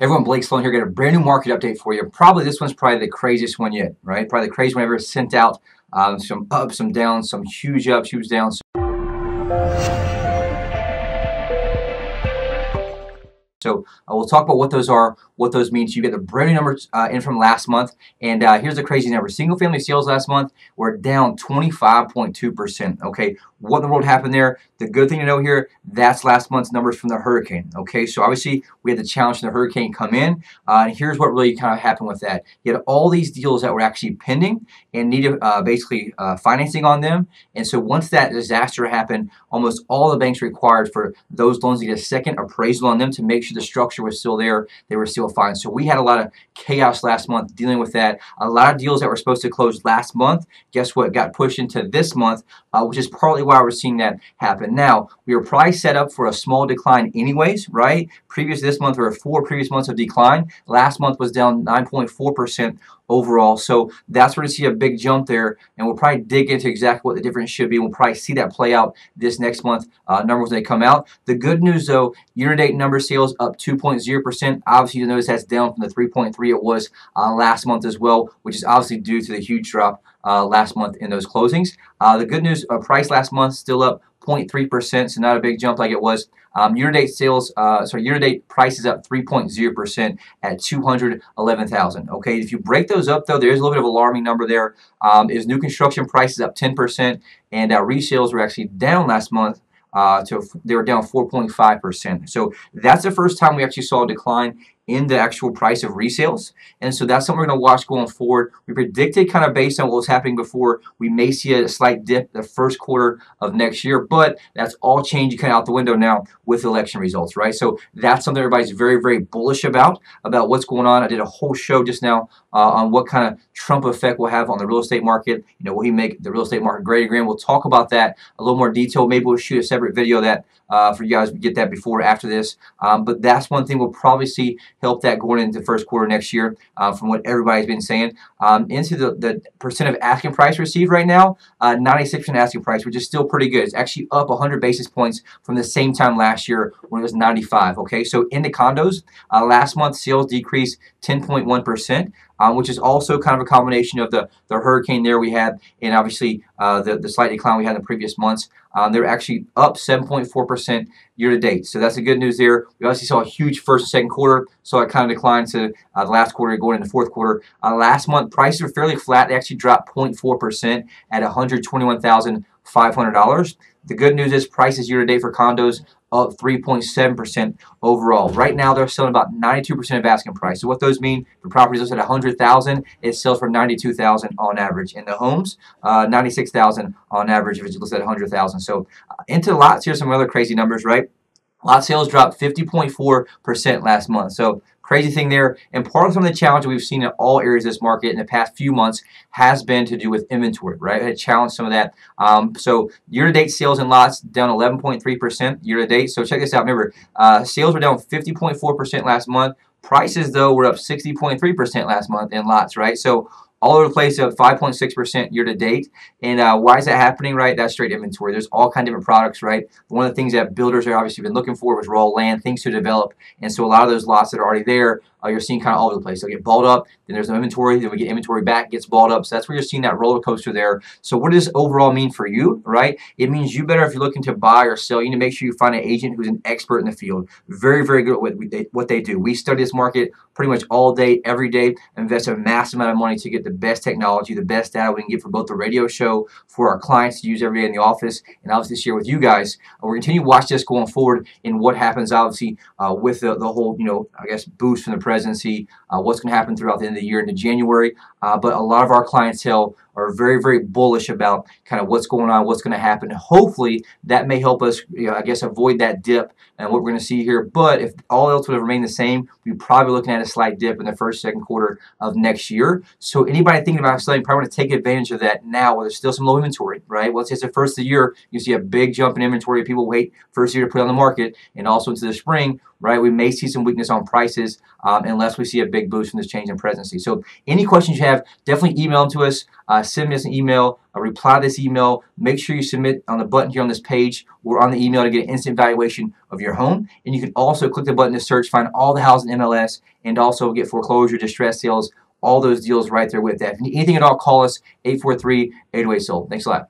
Everyone, Blake Sloan here. Got a brand new market update for you. Probably this one's probably the craziest one yet, right? Probably the craziest one I've ever sent out. Some ups, some downs, some huge ups, huge downs. So we'll talk about what those are, what those mean. So you get the brand new numbers in from last month, and here's the crazy number. Single-family sales last month were down 25.2%. Okay, what in the world happened there? The good thing to know here, that's last month's numbers from the hurricane. Okay, so obviously we had the challenge from the hurricane come in, and here's what really kind of happened with that. You had all these deals that were actually pending and needed basically financing on them, and so once that disaster happened, almost all the banks required for those loans to get a second appraisal on them to make sure the structure was still there, they were still fine. So we had a lot of chaos last month dealing with that. A lot of deals that were supposed to close last month, guess what, got pushed into this month, which is partly why we're seeing that happen. Now, we were probably set up for a small decline anyways, right? Previous this month, there were 4 previous months of decline. Last month was down 9.4% overall. So that's where to see a big jump there, and we'll probably dig into exactly what the difference should be. We'll probably see that play out this next month, numbers when they come out. The good news though, year-to-date number sales up 2.0%. Obviously, you notice that's down from the 3.3 it was last month as well, which is obviously due to the huge drop last month in those closings. The good news, price last month still up 0.3%, so not a big jump like it was. Year-to-date sales, year-to-date prices up 3.0% at 211,000. Okay, if you break those up though, there's a little bit of alarming number there. Is new construction prices up 10%, and resales were actually down last month. They were down 4.5%. So that's the first time we actually saw a decline in the actual price of resales, and so that's something we're going to watch going forward. We predicted, kind of based on what was happening before, we may see a slight dip the first quarter of next year, but that's all changing kind of out the window now with election results, right? So that's something everybody's very, very bullish about what's going on. I did a whole show just now on what kind of Trump effect will have on the real estate market. You know, will he make the real estate market great again? We'll talk about that a little more detail. Maybe we'll shoot a separate video of that for you guys. We get that before or after this, but that's one thing we'll probably see help that going into the first quarter next year, from what everybody's been saying. Into the percent of asking price received right now, 96% asking price, which is still pretty good. It's actually up 100 basis points from the same time last year when it was 95. Okay, so in the condos, last month sales decreased 10.1%. Which is also kind of a combination of the hurricane there we had, and obviously the slight decline we had in the previous months. They're actually up 7.4% year to date. So that's the good news there. We obviously saw a huge first and second quarter, so it kind of declined to the last quarter going into the fourth quarter. Last month, prices were fairly flat. They actually dropped 0.4% at $121,500. The good news is prices year to date for condos up 3.7% overall. Right now, they're selling about 92% of asking price. So what those mean, the properties listed at $100,000, it sells for $92,000 on average. In the homes, $96,000 on average if it's listed at $100,000. So into lots, here's some other crazy numbers, right? Lot sales dropped 50.4% last month. So crazy thing there. And part of some of the challenge we've seen in all areas of this market in the past few months has been to do with inventory, right? It challenged some of that. So year-to-date sales in lots down 11.3% year-to-date. So check this out. Remember, sales were down 50.4% last month. Prices, though, were up 60.3% last month in lots, right? So all over the place, up 5.6% year to date. And why is that happening, right? That's straight inventory. There's all kinds of different products, right? One of the things that builders are obviously been looking for was raw land, things to develop. And so a lot of those lots that are already there, you're seeing kind of all over the place. They'll get balled up, then there's no inventory, then we get inventory back, gets balled up. So that's where you're seeing that roller coaster there. So what does this overall mean for you, right? It means you better, if you're looking to buy or sell, you need to make sure you find an agent who's an expert in the field. Very, very good at what they do. We study this market pretty much all day, every day, invest a massive amount of money to get the best technology, the best data we can get for both the radio show, for our clients to use every day in the office, and obviously share with you guys. We're going to continue to watch this going forward in what happens, obviously, with the whole, I guess, boost from the presidency, what's going to happen throughout the end of the year into January. But a lot of our clientele are very, very bullish about kind of what's going on, what's going to happen. Hopefully, that may help us, I guess, avoid that dip and what we're going to see here. But if all else would have remained the same, we're probably looking at a slight dip in the first, second quarter of next year. So anybody thinking about selling probably want to take advantage of that now, where there's still some low inventory, right? Well, it's the first of the year, you see a big jump in inventory. People wait first year to put it on the market, and also into the spring, right? We may see some weakness on prices unless we see a big boost from this change in presidency. So any questions you have, definitely email them to us. send me an email, reply to this email. Make sure you submit on the button here on this page or on the email to get an instant valuation of your home. And you can also click the button to search, find all the houses in MLS, and also get foreclosure, distress sales, all those deals right there with that. If you need anything at all, call us 843-808-SOLD. Thanks a lot.